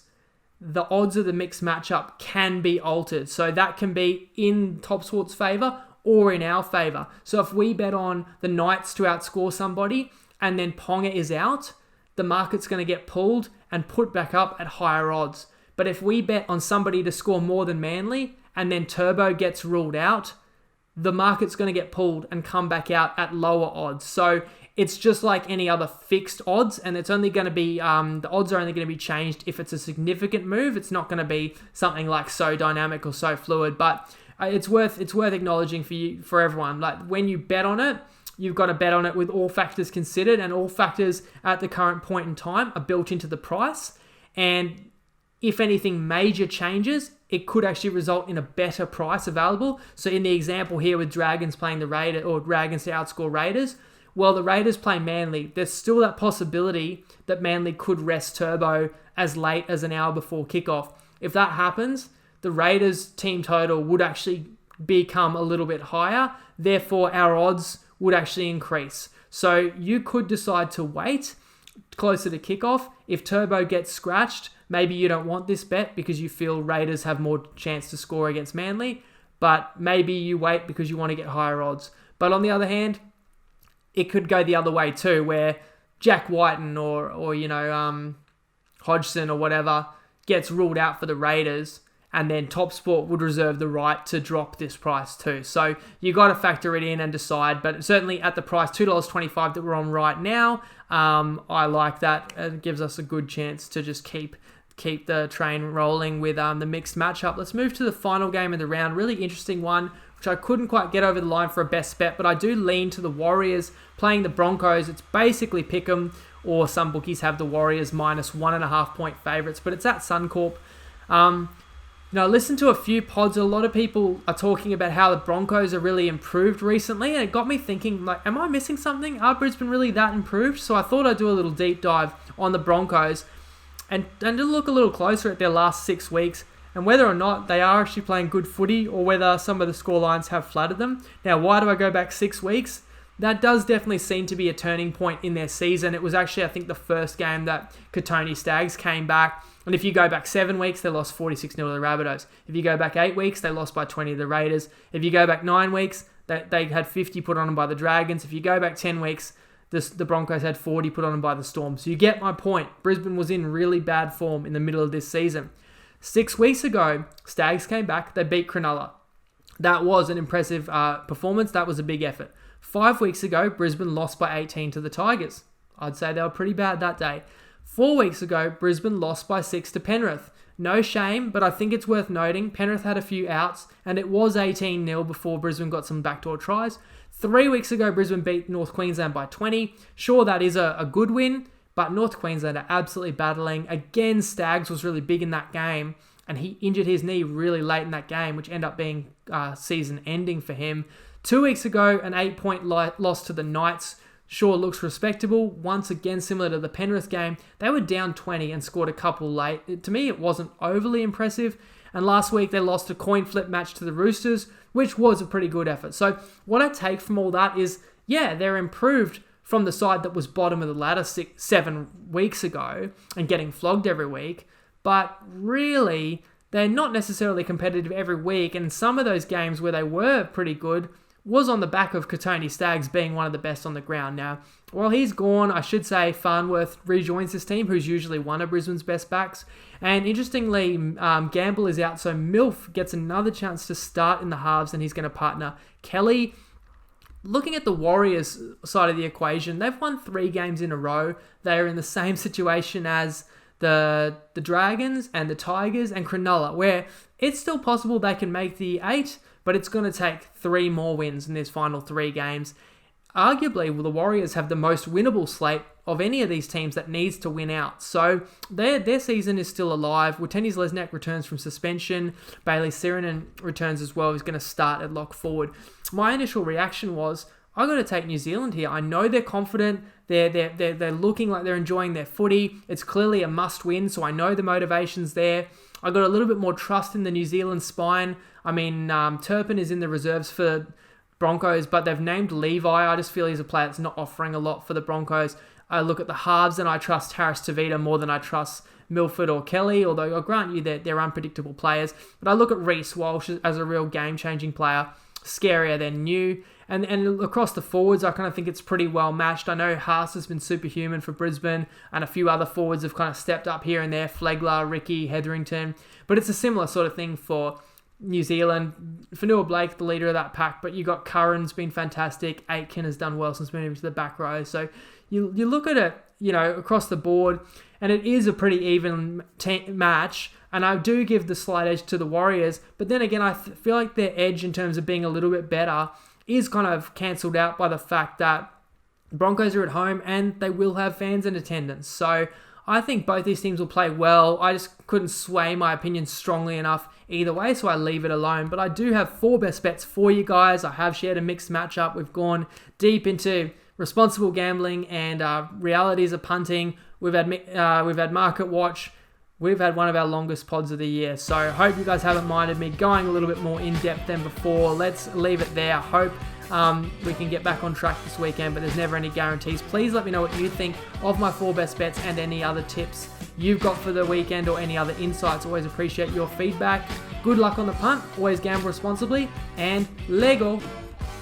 the odds of the mixed matchup can be altered. So that can be in TopSport's favour or in our favour. So if we bet on the Knights to outscore somebody and then Ponga is out, the market's going to get pulled and put back up at higher odds. But if we bet on somebody to score more than Manly and then Turbo gets ruled out, the market's going to get pulled and come back out at lower odds. So it's just like any other fixed odds, and it's only going to be, the odds are only going to be changed if it's a significant move. It's not going to be something like so dynamic or so fluid, but it's worth acknowledging for everyone. Like when you bet on it, you've got to bet on it with all factors considered, and all factors at the current point in time are built into the price. And if anything major changes, it could actually result in a better price available. So in the example here with Dragons playing the Raiders, or Dragons to outscore Raiders, well, the Raiders play Manly. There's still that possibility that Manly could rest Turbo as late as an hour before kickoff. If that happens, the Raiders team total would actually become a little bit higher. Therefore, our odds would actually increase. So you could decide to wait closer to kickoff. If Turbo gets scratched, maybe you don't want this bet because you feel Raiders have more chance to score against Manly, but maybe you wait because you want to get higher odds. But on the other hand, it could go the other way too, where Jack Whiten or Hodgson or whatever gets ruled out for the Raiders, and then TopSport would reserve the right to drop this price too. So you got to factor it in and decide, but certainly at the price $2.25 that we're on right now, I like that. It gives us a good chance to just keep the train rolling with the mixed matchup. Let's move to the final game of the round. Really interesting one, which I couldn't quite get over the line for a best bet, but I do lean to the Warriors playing the Broncos. It's basically pick'em, or some bookies have the Warriors minus 1.5 point favourites, but it's at Suncorp. I listened to a few pods. A lot of people are talking about how the Broncos are really improved recently, and it got me thinking, like, am I missing something? Are Brisbane really that improved? So I thought I'd do a little deep dive on the Broncos and to look a little closer at their last 6 weeks and whether or not they are actually playing good footy or whether some of the scorelines have flattered them. Now, why do I go back 6 weeks? That does definitely seem to be a turning point in their season. It was actually, I think, the first game that Katoni Staggs came back. And if you go back 7 weeks, they lost 46-0 to the Rabbitohs. If you go back 8 weeks, they lost by 20 to the Raiders. If you go back 9 weeks, they had 50 put on them by the Dragons. If you go back 10 weeks, the Broncos had 40 put on them by the Storm. So you get my point. Brisbane was in really bad form in the middle of this season. 6 weeks ago, Stags came back. They beat Cronulla. That was an impressive performance. That was a big effort. 5 weeks ago, Brisbane lost by 18 to the Tigers. I'd say they were pretty bad that day. 4 weeks ago, Brisbane lost by 6 to Penrith. No shame, but I think it's worth noting Penrith had a few outs and it was 18-0 before Brisbane got some backdoor tries. 3 weeks ago, Brisbane beat North Queensland by 20. Sure, that is a good win, but North Queensland are absolutely battling. Again, Staggs was really big in that game and he injured his knee really late in that game, which ended up being season ending for him. 2 weeks ago, an 8-point loss to the Knights. Sure, looks respectable. Once again, similar to the Penrith game, they were down 20 and scored a couple late. To me, it wasn't overly impressive. And last week, they lost a coin flip match to the Roosters, which was a pretty good effort. So what I take from all that is, yeah, they're improved from the side that was bottom of the ladder 7 weeks ago and getting flogged every week. But really, they're not necessarily competitive every week. And some of those games where they were pretty good was on the back of Kotoni Staggs being one of the best on the ground. Now, while he's gone, I should say Farnworth rejoins his team, who's usually one of Brisbane's best backs. And interestingly, Gamble is out, so Milf gets another chance to start in the halves, and he's going to partner Kelly. Looking at the Warriors side of the equation, they've won 3 games in a row. They are in the same situation as the Dragons and the Tigers and Cronulla, where it's still possible they can make the 8, but it's going to take 3 more wins in these final 3 games. Arguably, the Warriors have the most winnable slate of any of these teams that needs to win out. So their season is still alive. Witteni's Lesnak returns from suspension. Bailey Sirinen returns as well. He's going to start at lock forward. My initial reaction was, I'm going to take New Zealand here. I know they're confident. They're looking like they're enjoying their footy. It's clearly a must-win, so I know the motivation's there. I got a little bit more trust in the New Zealand spine. I mean, Turpin is in the reserves for Broncos, but they've named Levi. I just feel he's a player that's not offering a lot for the Broncos. I look at the halves and I trust Harris Tavita more than I trust Milford or Kelly, although I'll grant you that they're unpredictable players. But I look at Reece Walsh as a real game-changing player, scarier than new. And across the forwards, I kind of think it's pretty well matched. I know Haas has been superhuman for Brisbane, and a few other forwards have kind of stepped up here and there, Flegler, Ricky, Hetherington. But it's a similar sort of thing for New Zealand. Fanua Blake, the leader of that pack, but you got Curran's been fantastic. Aitken has done well since moving to the back row. So you look at it, across the board, and it is a pretty even match. And I do give the slight edge to the Warriors, but then again, I feel like their edge in terms of being a little bit better is kind of cancelled out by the fact that the Broncos are at home and they will have fans in attendance. So I think both these teams will play well. I just couldn't sway my opinion strongly enough either way, so I leave it alone. But I do have 4 best bets for you guys. I have shared a mixed matchup. We've gone deep into responsible gambling and realities of punting. We've had Market Watch. We've had one of our longest pods of the year. So I hope you guys haven't minded me going a little bit more in-depth than before. Let's leave it there. I hope we can get back on track this weekend, but there's never any guarantees. Please let me know what you think of my 4 best bets and any other tips you've got for the weekend or any other insights. Always appreciate your feedback. Good luck on the punt. Always gamble responsibly. And Lego.